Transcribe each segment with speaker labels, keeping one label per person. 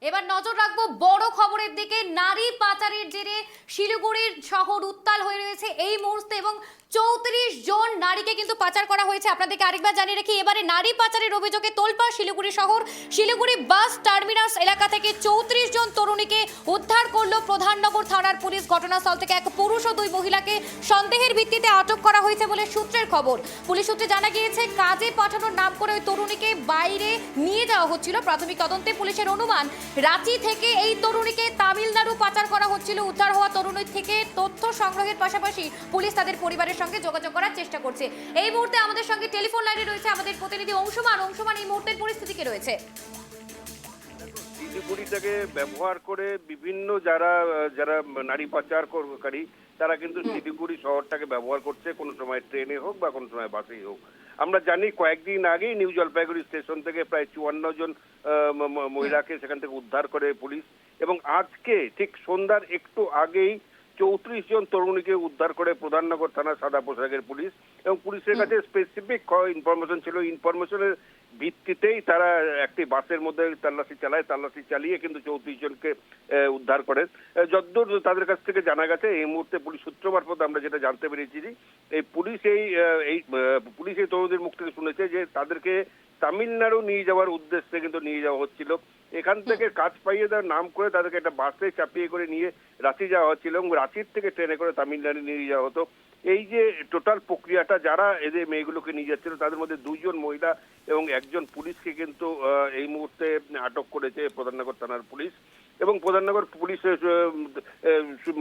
Speaker 1: এবার নজর রাখবো বড় খবরের দিকে। নারী পাচারের জেরে শিলিগুড়ির শহর উত্তাল হয়ে রয়েছে এই মুহূর্তে এবং 34 জন নারীকে কিন্তু পাচার করা হয়েছে। আপনাদেরকে আরেকবার জানিয়ে রাখি, এবারে নারী পাচারের অভিযোগে তোলপাড় শিলিগুড়ি শহর। শিলিগুড়ি বাস টার্মিনাস এলাকা থেকে 34 জন তরুণীকে উদ্ধার করলো প্রধাননগর থানার পুলিশ। ঘটনাস্থল থেকে এক পুরুষ ও দুই মহিলাকে সন্দেহের ভিত্তিতে আটক করা হয়েছে বলে সূত্রের খবর। পুলিশ সূত্রে জানা গিয়েছে, কাজে পাঠানোর নাম করে ওই তরুণীকে বাইরে নিয়ে যাওয়া হচ্ছিল। প্রাথমিক তদন্তে পুলিশের অনুমান, রাঁচি থেকে এই তরুণীকে তামিলনাড়ু পাচার করা হচ্ছিল। উদ্ধার হওয়া তরুণীর থেকে তথ্য সংগ্রহের পাশাপাশি পুলিশ তাদের পরিবারের সঙ্গে যোগাযোগ করার চেষ্টা করছে। এই মুহূর্তে আমাদের সঙ্গে টেলিফোন লাইনে রয়েছে আমাদের প্রতিনিধি অংশুমান। অংশুমান, এই মুহূর্তের পরিস্থিতি কি রয়েছে?
Speaker 2: শিলিগুড়িটাকে ব্যবহার করে বিভিন্ন যারা যারা নারী পাচারকারী তারা কিন্তু শিলিগুড়ি শহরটাকে ব্যবহার করছে, কোনো সময় ট্রেনে হোক বা কোনো সময় বাসেই হোক। আমরা জানি কয়েকদিন আগেই নিউ জলপাইগুড়ি স্টেশন থেকে প্রায় 54 জন মহিলাকে সেখান থেকে উদ্ধার করে পুলিশ, এবং আজকে ঠিক সন্ধ্যার একটু আগেই 34 জন তরুণীকে উদ্ধার করে প্রধাননগর থানা সাদা পোশাকের পুলিশ। এবং পুলিশের কাছে স্পেসিফিক ইনফরমেশন ছিল, ইনফরমেশনের ভিত্তিতেই তারা একটি বাসের মধ্যে তল্লাশি চালায়। তল্লাশি চালিয়ে কিন্তু 34 জনকে উদ্ধার করে। যতদূর তাদের কাছ থেকে জানা গেছে, এই মুহূর্তে পুলিশ সূত্র মারফত আমরা যেটা জানতে পেরেছি, এই পুলিশ এই তরুণদের মুখ থেকে শুনেছে যে তাদেরকে তামিলনাড়ু নিয়ে যাওয়ার উদ্দেশ্যে কিন্তু নিয়ে যাওয়া হচ্ছিল। এখান থেকে কাজ পাইয়ে দেওয়ার নাম করে তাদেরকে একটা বাসে চাপিয়ে করে নিয়ে রাঁচি যাওয়া হচ্ছিল এবং রাঁচির থেকে ট্রেনে করে তামিলনাড়ু নিয়ে যাওয়া হতো। এই যে টোটাল প্রক্রিয়াটা, যারা এদের মেয়েগুলোকে নিয়ে যাচ্ছিল তাদের মধ্যে 2 জন মহিলা এবং 1 জন পুলিশকে কিন্তু এই মুহূর্তে আটক করেছে প্রধাননগর থানার পুলিশ। এবং প্রধাননগর পুলিশ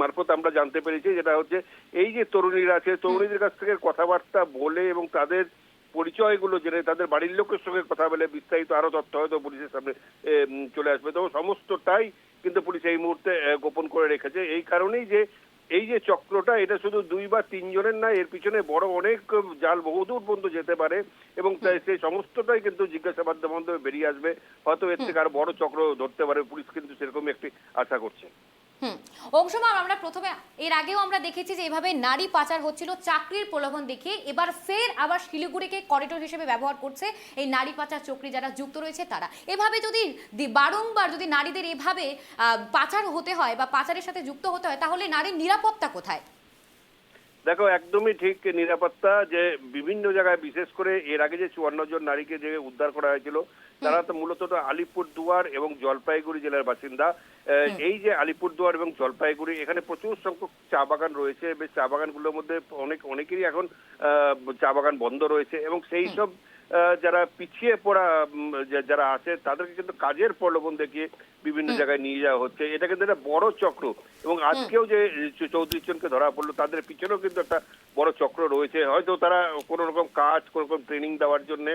Speaker 2: মারফত আমরা জানতে পেরেছি যেটা হচ্ছে, এই যে তরুণীরা আছে, তরুণীদের কাছ থেকে কথাবার্তা বলে এবং তাদের পরিচয়গুলো জেনে তাদের বাড়ির লোকের সঙ্গে কথা বলে বিস্তারিত আরো তথ্য হয়তো পুলিশের সামনে চলে আসবে। তো সমস্তটাই কিন্তু পুলিশ এই মুহূর্তে গোপন করে রেখেছে। এই কারণেই যে এই যে চক্রটা, এটা শুধু 2 বা 3 জনের না, এর পিছনে বড় অনেক জাল বহুদূর পর্যন্ত যেতে পারে এবং সেই সমস্তটাই কিন্তু জিজ্ঞাসাবাদের মাধ্যমে বেরিয়ে আসবে। হয়তো এর থেকে আরো বড় চক্র ধরতে পারে পুলিশ, কিন্তু সেরকমই একটি আশা করছে।
Speaker 1: অংশুমান, আমরা প্রথমে এর আগেও আমরা দেখেছি যে এভাবে নারী পাচার হচ্ছিল চাকরির প্রলোভন দেখিয়ে। এবার ফের আবার শিলিগুড়িকে করিডোর হিসেবে ব্যবহার করছে এই নারী পাচার চক্রী যারা যুক্ত রয়েছে তারা। এভাবে যদি বারংবার যদি নারীদের এভাবে পাচার হতে হয় বা পাচারের সাথে যুক্ত হতে হয়, তাহলে নারীর নিরাপত্তা কোথায়?
Speaker 2: দেখো, একদমই ঠিক। নিরাপত্তা যে বিভিন্ন জায়গায়, বিশেষ করে এর আগে যে 54 জন নারীকে যে উদ্ধার করা হয়েছিল তারা তো মূলত আলিপুরদুয়ার এবং জলপাইগুড়ি জেলার বাসিন্দা। এই যে আলিপুরদুয়ার এবং জলপাইগুড়ি, এখানে প্রচুর সংখ্যক চা বাগান রয়েছে। বেশ চা বাগানগুলোর মধ্যে অনেকেরই এখন চা বাগান বন্ধ রয়েছে এবং সেই সব যারা পিছিয়ে পড়া যারা আছে তাদেরকে কিন্তু কাজের প্রলোভন দেখিয়ে বিভিন্ন জায়গায় নিয়ে যাওয়া হচ্ছে। এটা কিন্তু একটা বড় চক্র এবং আজকেও যে 34 জনকে ধরা পড়লো তাদের পিছনেও কিন্তু একটা বড় চক্র রয়েছে। হয়তো তারা কোনো রকম কাজ, কোনো রকম ট্রেনিং দেওয়ার জন্য,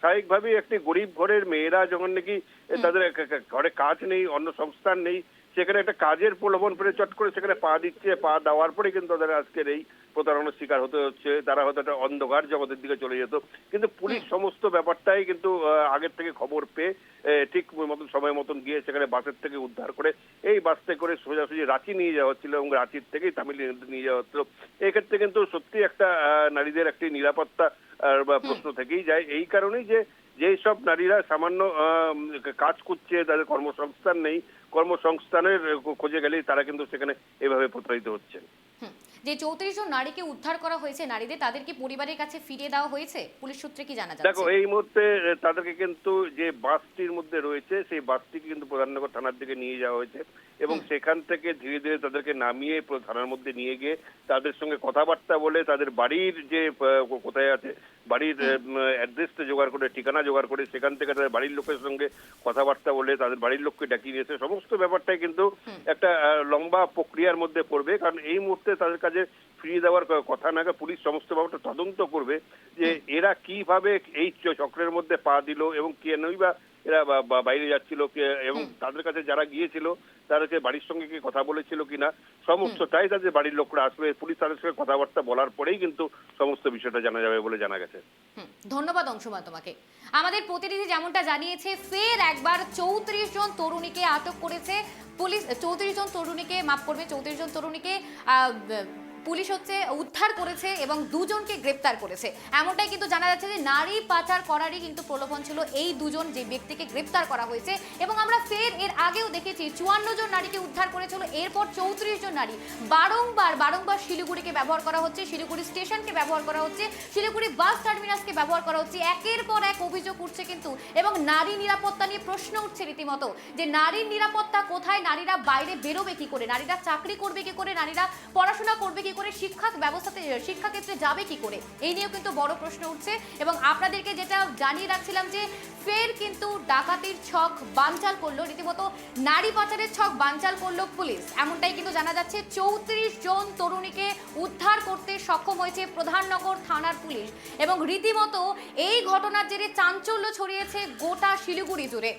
Speaker 2: স্বাভাবিকভাবেই একটি গরিব ঘরের মেয়েরা যখন নাকি তাদের ঘরে কাজ নেই, অন্য সংস্থান নেই, সেখানে একটা কাজের প্রলোভন পেয়ে চট করে সেখানে পা দিচ্ছে। পা দেওয়ার পরে কিন্তু তাদের আজকের এই প্রতারণার শিকার হতে হচ্ছে। তারা হয়তো একটা অন্ধকার জগতের দিকে চলে যেত, কিন্তু পুলিশ সমস্ত ব্যাপারটাই কিন্তু আগের থেকে খবর পেয়ে ঠিক মতন সময় মতন গিয়ে সেখানে বাসের থেকে উদ্ধার করে এই বাসতে করে সোজাসুজি রাঁচি নিয়ে যাওয়া হচ্ছিল এবং রাঁচির থেকেই তামিলনাড়ু নিয়ে যাওয়া হচ্ছিল। এক্ষেত্রে কিন্তু সত্যি একটা নারীদের একটি নিরাপত্তা প্রশ্ন থেকেই যায়। এই কারণেই যেই সব নারীরা সামান্য কাজ করছে, তাদের কর্মসংস্থান নেই, কর্মসংস্থানের খোঁজে গেলেই তারা কিন্তু সেখানে এভাবে প্রতারিত হচ্ছে।
Speaker 1: যে 34 জন নারীকে উদ্ধার করা হয়েছে নারীদের, তাদেরকে পরিবারের কাছে ফিরিয়ে দেওয়া হয়েছে পুলিশ সূত্রে কি জানা যাচ্ছে?
Speaker 2: দেখো, এই মুহূর্তে তাদেরকে কিন্তু যে বাসটির মধ্যে রয়েছে সেই বাসটিকে কিন্তু প্রধাননগর থানার দিকে নিয়ে যাওয়া হয়েছে এবং সেখান থেকে ধীরে ধীরে তাদেরকে নামিয়ে থানার মধ্যে নিয়ে গিয়ে তাদের সঙ্গে কথাবার্তা বলে তাদের বাড়ির যে কোথায় আছে বাড়ির অ্যাড্রেসটা জোগাড় করে, ঠিকানা জোগাড় করে, সেখান থেকে তাদের বাড়ির লোকের সঙ্গে কথাবার্তা বলে তাদের বাড়ির লোককে ডাকিয়ে নিয়েছে। সমস্ত ব্যাপারটাই কিন্তু একটা লম্বা প্রক্রিয়ার মধ্যে পড়বে, কারণ এই মুহূর্তে তাদের কাছে ফিরিয়ে দেওয়ার কথা না, পুলিশ সমস্ত ব্যাপারটা তদন্ত করবে যে এরা কিভাবে এই চক্রের মধ্যে পা দিল এবং কেনই বা এরা বাইরে যাচ্ছিল এবং তাদের কাছে যারা গিয়েছিল তাদেরকে বাড়ির সঙ্গে কি কথা বলেছিল কিনা, সমস্তটাই তাদের বাড়ির লোকরা আসবে। পুলিশ তাদের সঙ্গে কথাবার্তা বলার পরেই কিন্তু সমস্ত বিষয়টা জানা যাবে বলে জানা গেছে।
Speaker 1: ধন্যবাদ অংশুমান তোমাকে। আমাদের প্রতিনিধি যেমনটা জানিয়েছে, ফের একবার 34 জন তরুণীকে আটক করেছে পুলিশ। 34 জন তরুণীকে পুলিশ হচ্ছে উদ্ধার করেছে এবং দুজনকে গ্রেপ্তার করেছে। এমনটাই কিন্তু জানা যাচ্ছে যে নারী পাচার করারই কিন্তু প্রলোভন ছিল এই দুজন যে ব্যক্তিকে গ্রেপ্তার করা হয়েছে। এবং আমরা ফের এর আগেও দেখেছি 54 জন নারীকে উদ্ধার করেছিল, এরপর 34 জন নারী বারংবার শিলিগুড়িকে ব্যবহার করা হচ্ছে, শিলিগুড়ি স্টেশনকে ব্যবহার করা হচ্ছে, শিলিগুড়ি বাস টার্মিনাসকে ব্যবহার করা হচ্ছে। একের পর এক অভিযোগ উঠছে কিন্তু, এবং নারী নিরাপত্তা নিয়ে প্রশ্ন উঠছে রীতিমতো যে নারীর নিরাপত্তা কোথায়, নারীরা বাইরে বেরোবে কি করে, নারীরা চাকরি করবে কি করে, নারীরা পড়াশোনা করবে কি করে, শিক্ষাক্ষেত্রে যাবে কি করে, এই নিয়েও কিন্তু বড় প্রশ্ন উঠছে। এবং আপনাদেরকে যেটা জানিয়ে রাখছিলাম যে ফের কিন্তু ডাকাতির ছক বানচাল করলো, রীতিমতো নারী পাচারের ছক বানচাল করলো পুলিশ। এমনটাই কিন্তু জানা যাচ্ছে 34 জন তরুণীকে উদ্ধার করতে সক্ষম হয়েছে প্রধাননগর থানার পুলিশ। এবং রীতিমতো এই ঘটনার জেরে চাঞ্চল্য ছড়িয়েছে গোটা শিলিগুড়ি জুড়ে।